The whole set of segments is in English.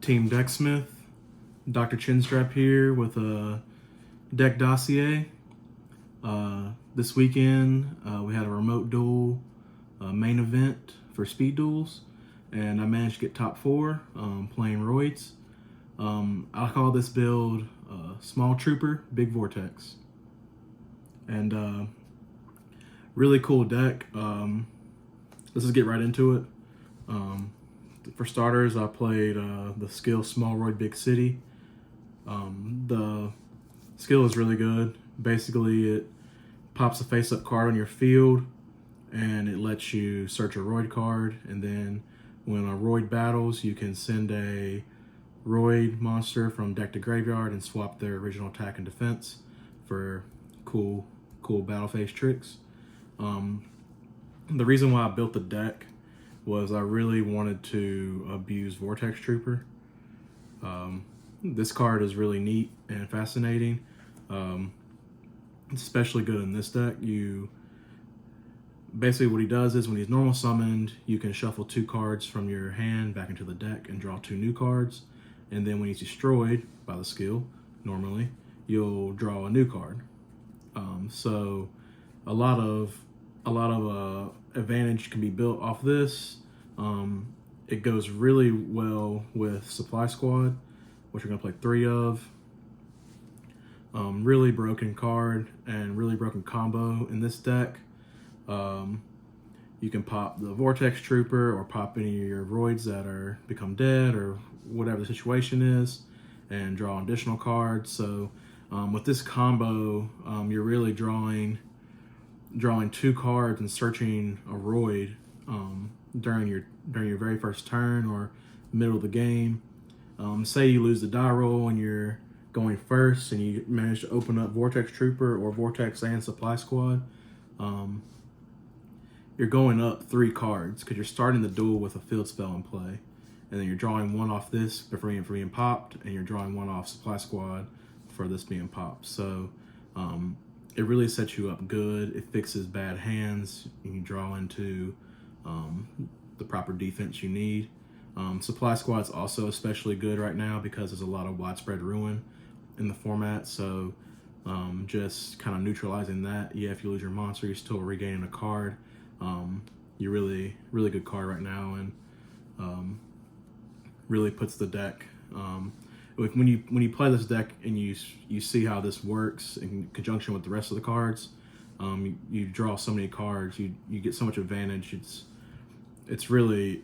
Team Decksmith, DrChinstrap here with a deck Dossier. This weekend we had a remote duel main event for speed duels, and I managed to get top 4 playing Roids. I call this build Small Trooper, Big Vortex. And really cool deck. Let's just get right into it. For starters, I played the skill Small Roid Big City. The skill is really good. Basically, it pops a face-up card on your field, and it lets you search a Roid card, and then when a Roid battles, you can send a Roid monster from deck to graveyard and swap their original attack and defense for cool battle phase tricks. The reason why I built the deck was I really wanted to abuse Vortex Trooper. This card is really neat and fascinating. It's especially good in this deck. Basically what he does is when he's normal summoned, you can shuffle 2 cards from your hand back into the deck and draw 2 new cards. And then when he's destroyed by the skill, normally, you'll draw a new card. So a lot of advantage can be built off this. It goes really well with Supply Squad, which we're going to play 3 of. Really broken card and really broken combo in this deck. You can pop the Vortex Trooper or pop any of your Roids that are become dead or whatever the situation is and draw additional cards. So with this combo, you're really drawing 2 cards and searching a Roid during your very first turn or middle of the game. Say you lose the die roll and you're going first and you manage to open up Vortex Trooper or Vortex and Supply Squad. You're going up 3 cards because you're starting the duel with a field spell in play, and then you're drawing 1 off this for being popped, and you're drawing 1 off Supply Squad for this being popped. So it really sets you up good. It fixes bad hands. You can draw into the proper defense you need. Supply Squad's also especially good right now because there's a lot of widespread ruin in the format. So just kind of neutralizing that. Yeah, if you lose your monster, you're still regaining a card. You're really good card right now, and really puts the deck. When you play this deck and you see how this works in conjunction with the rest of the cards, you draw so many cards, you get so much advantage. It's really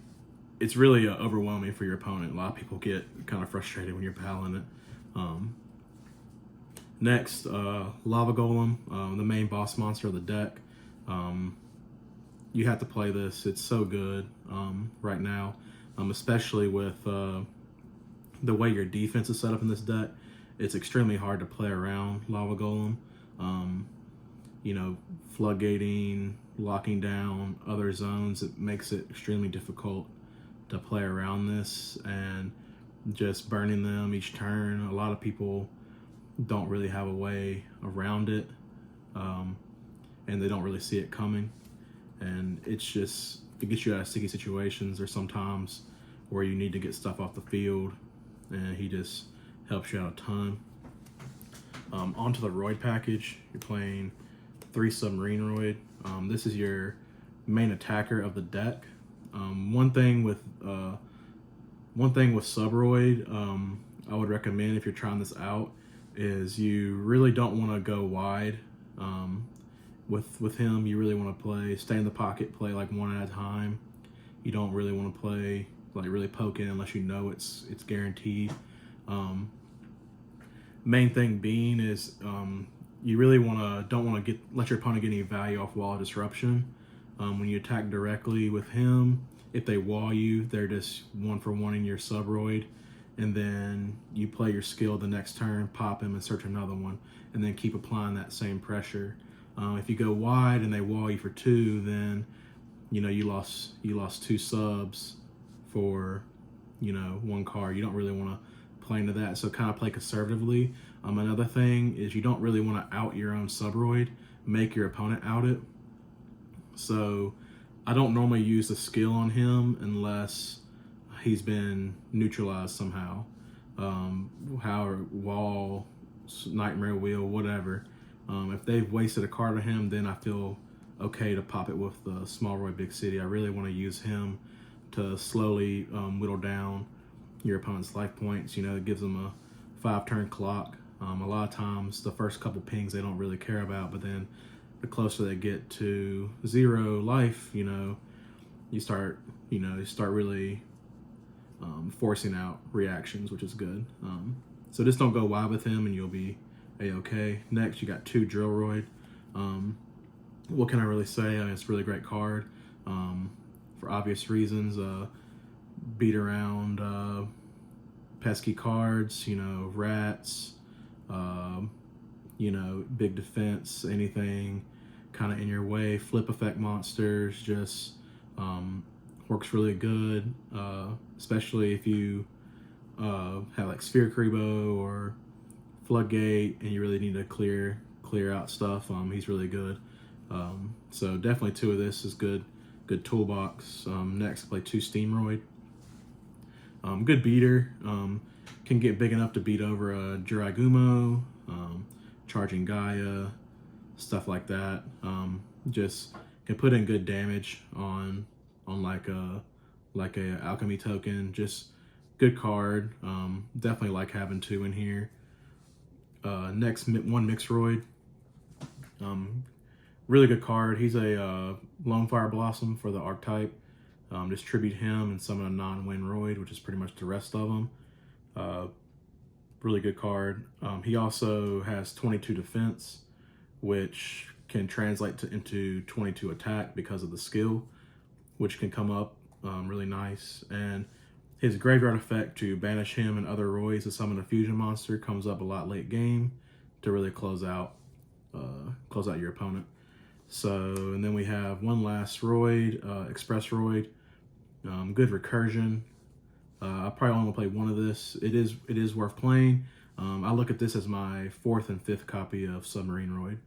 overwhelming for your opponent. A lot of people get kind of frustrated when you're battling it. Next, Lava Golem, the main boss monster of the deck. You have to play this. It's so good right now, especially with the way your defense is set up in this deck. It's extremely hard to play around Lava Golem. Floodgating, locking down other zones, it makes it extremely difficult to play around this and just burning them each turn. A lot of people don't really have a way around it, and they don't really see it coming. And it gets you out of sticky situations, or sometimes where you need to get stuff off the field, and he just helps you out a ton. Onto the Roid package, you're playing 3 Submarine Roid. This is your main attacker of the deck. One thing with Sub Roid, I would recommend if you're trying this out, is you really don't want to go wide. With him, you really want to stay in the pocket, play like 1 at a time. You don't really want to play like really poke in unless you know it's guaranteed. Main thing being is you really don't want to let your opponent get any value off wall disruption. When you attack directly with him, if they wall you, they're just 1-for-1 in your Subroid, and then you play your skill the next turn, pop him and search another one, and then keep applying that same pressure. If you go wide and they wall you for 2, then you lost 2 subs for 1 card. You don't really want to play into that, so kind of play conservatively. Another thing is you don't really want to out your own Subroid, make your opponent out it. So I don't normally use the skill on him unless he's been neutralized somehow. However, wall, nightmare wheel, whatever. If they've wasted a card on him, then I feel okay to pop it with the small Roid Big City. I really want to use him to slowly whittle down your opponent's life points. You know, it gives them a 5-turn clock. A lot of times, the first couple pings they don't really care about, but then the closer they get to 0 life, you know, you start really forcing out reactions, which is good. So just don't go wide with him, and you'll be a-okay. Next, you got 2 Drill Roid. What can I really say? I mean, it's a really great card for obvious reasons. Beat around pesky cards, you know, rats, you know, big defense, anything kind of in your way. Flip effect monsters, just works really good, especially if you have like Sphere Kribo or Floodgate and you really need to clear out stuff. He's really good. So definitely 2 of this is good toolbox. Next, play 2 Steamroid. Good beater. Can get big enough to beat over a Jiragumo, Charging Gaia, stuff like that. Just can put in good damage on like a alchemy token. Just good card. Definitely like having 2 in here. Next, 1 Mixroid. Really good card. He's a Lone Fire Blossom for the archetype. Distribute him and summon a non-win Roid, which is pretty much the rest of them. Really good card. He also has 22 defense, which can translate into 22 attack because of the skill, which can come up really nice. And his graveyard effect to banish him and other Roids to summon a fusion monster comes up a lot late game to really close out your opponent. So, and then we have 1 last Roid, Express Roid. Good recursion. I probably only play 1 of this. It is worth playing. I look at this as my 4th and 5th copy of Submarine Roid.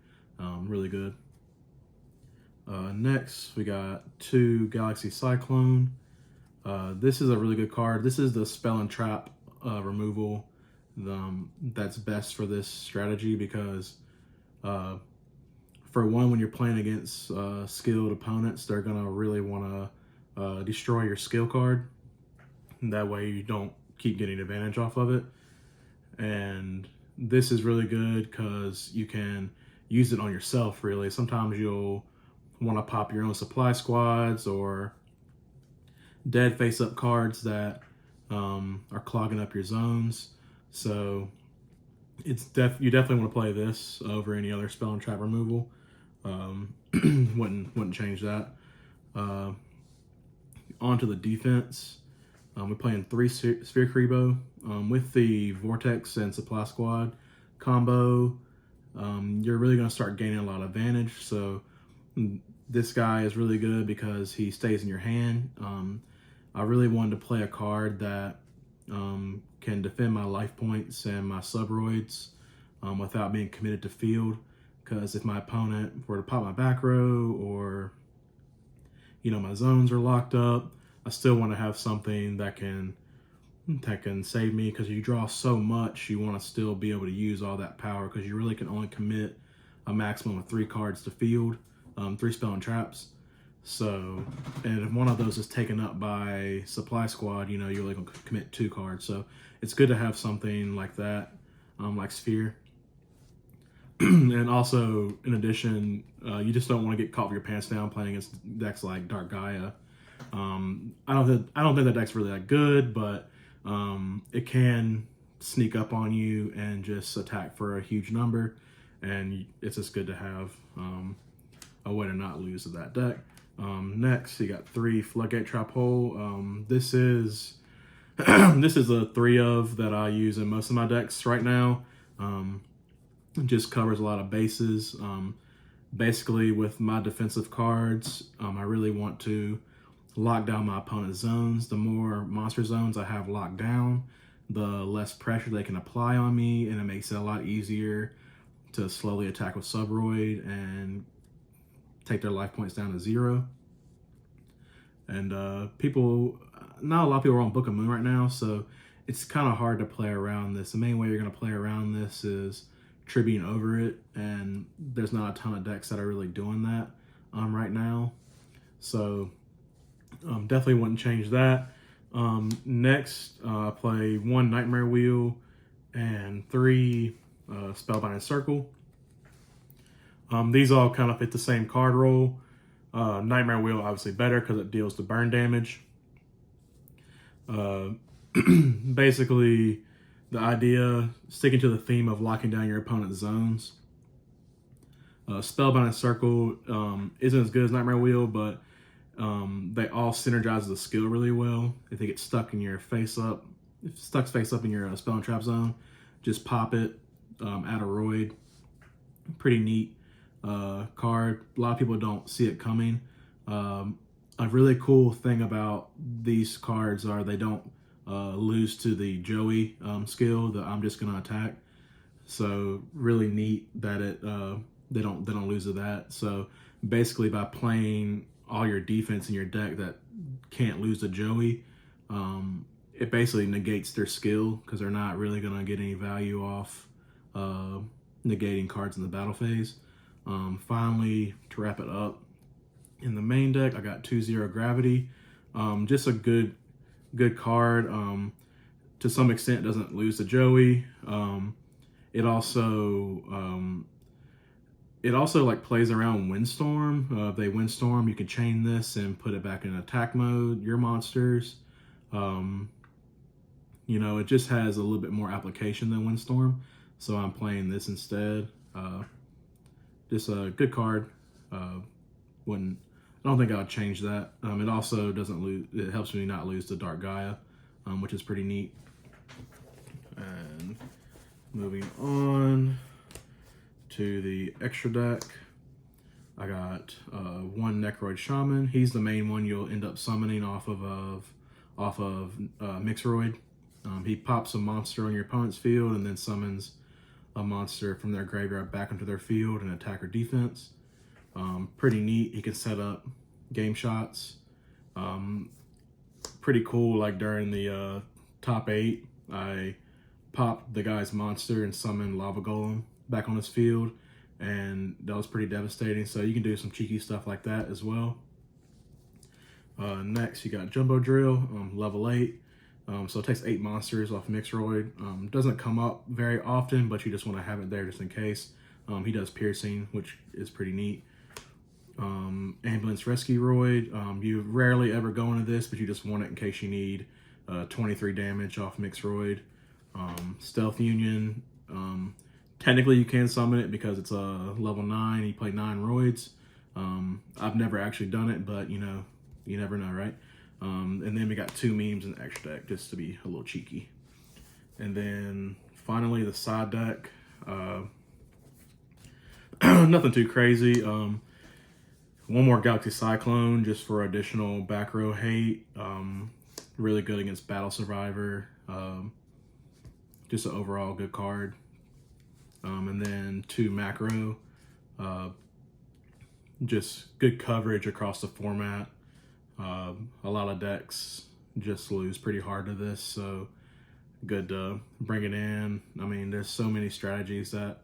Really good. Next, we got 2 Galaxy Cyclone. This is a really good card. This is the Spell and Trap removal that's best for this strategy because for one, when you're playing against skilled opponents, they're going to really want to destroy your skill card. And that way you don't keep getting advantage off of it. And this is really good because you can use it on yourself, really. Sometimes you'll want to pop your own supply squads or dead face-up cards that are clogging up your zones. So it's you definitely want to play this over any other spell and trap removal. Wouldn't change that. On to the defense. We're playing 3 Sphere Kribo with the Vortex and Supply Squad combo. You're really going to start gaining a lot of advantage. So this guy is really good because he stays in your hand. I really wanted to play a card that can defend my life points and my sub-roids without being committed to field. Because if my opponent were to pop my back row or, you know, my zones are locked up, I still want to have something that can save me, because you draw so much, you want to still be able to use all that power, because you really can only commit a maximum of 3 cards to field, 3 spell and traps. So, and if one of those is taken up by Supply Squad, you know, you're only going to commit 2 cards. So it's good to have something like that, like Sphere. And also, in addition, you just don't want to get caught with your pants down playing against decks like Dark Gaia. I don't think that deck's really that good, but it can sneak up on you and just attack for a huge number, and it's just good to have a way to not lose to that deck. Next, you got 3 Floodgate Trap Hole. This is a 3 of that I use in most of my decks right now. It just covers a lot of bases. Basically, with my defensive cards, I really want to lock down my opponent's zones. The more monster zones I have locked down, the less pressure they can apply on me, and it makes it a lot easier to slowly attack with Subroid and take their life points down to 0. And people, not a lot of people are on Book of Moon right now, so it's kind of hard to play around this. The main way you're going to play around this is Tribune over it, and there's not a ton of decks that are really doing that right now. So definitely wouldn't change that. Next, I play 1 Nightmare Wheel and 3 Spellbinding Circle. These all kind of fit the same card roll. Nightmare Wheel obviously better because it deals the burn damage. Basically, the idea, sticking to the theme of locking down your opponent's zones. Spellbinding Circle isn't as good as Nightmare Wheel, but they all synergize the skill really well. If they get stuck in your face up, if stuck face up in your spell and trap zone, just pop it, add a Roid. Pretty neat card. A lot of people don't see it coming. A really cool thing about these cards are they don't lose to the Joey skill that I'm just gonna attack. So really neat that it they don't lose to that. So basically, by playing all your defense in your deck that can't lose to Joey, it basically negates their skill because they're not really gonna get any value off negating cards in the battle phase. Finally, to wrap it up, in the main deck, I got 2-0 Gravity. Just a good card. To some extent, it doesn't lose to Joey. It also like plays around Windstorm. If they Windstorm, you can chain this and put it back in attack mode, your monsters. You know, it just has a little bit more application than Windstorm, so I'm playing this instead. Just a good card. I don't think I would change that. It also doesn't lose. It helps me not lose to Dark Gaia, which is pretty neat. And moving on to the extra deck, I got 1 Necroid Shaman. He's the main one you'll end up summoning off of Mixroid. He pops a monster on your opponent's field and then summons a monster from their graveyard back into their field and attack or defense. Pretty neat. He can set up game shots. Pretty cool. Like during the top 8, I popped the guy's monster and summoned Lava Golem back on his field, and that was pretty devastating. So you can do some cheeky stuff like that as well. Next, you got Jumbo Drill, level 8. So it takes 8 monsters off Mixroid. Doesn't come up very often, but you just want to have it there just in case. He does piercing, which is pretty neat. Ambulance Rescue Roid. You rarely ever go into this, but you just want it in case you need 23 damage off Mixroid. Stealth Union. Technically, you can summon it because it's a level 9. You play 9 Roids. I've never actually done it, but you know, you never know, right? And then we got 2 memes in the extra deck just to be a little cheeky. And then finally the side deck. Nothing too crazy. 1 more Galaxy Cyclone just for additional back row hate. Really good against Battle Survivor. Just an overall good card. And then 2 macro. Just good coverage across the format. A lot of decks just lose pretty hard to this, so good to bring it in. I mean, there's so many strategies that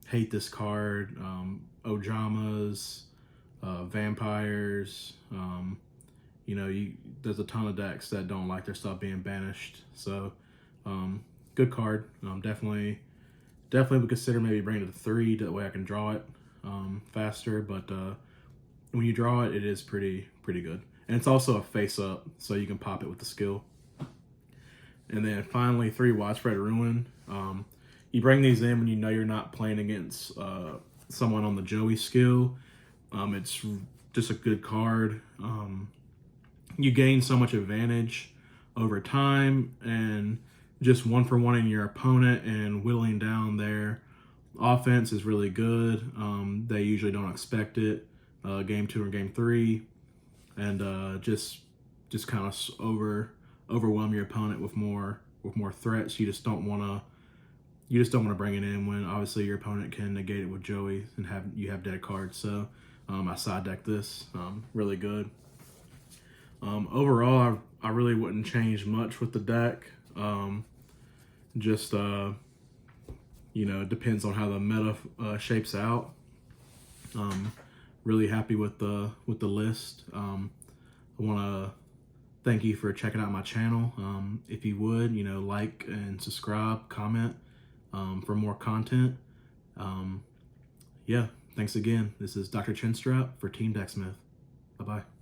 hate this card. Ojamas, vampires, you know, there's a ton of decks that don't like their stuff being banished. So good card. Definitely would consider maybe bringing it to 3, that way I can draw it faster, but when you draw it, it is pretty good. And it's also a face up, so you can pop it with the skill. And then finally, 3 Widespread Ruin. You bring these in when you know you're not playing against someone on the Joey skill. It's just a good card. You gain so much advantage over time, and just 1-for-1 your opponent and whittling down their offense is really good. They usually don't expect it. Game 2 or game 3, and just kind of overwhelm your opponent with more threats. You just don't want to bring it in when obviously your opponent can negate it with Joey and you have dead cards. So I side deck this, really good. Overall, I really wouldn't change much with the deck. Just you know, it depends on how the meta shapes out. Really happy with the list. I want to thank you for checking out my channel. If you would, you know, like and subscribe, comment for more content. Yeah, thanks again. This is DrChinstrap for Team Decksmith. Bye-bye.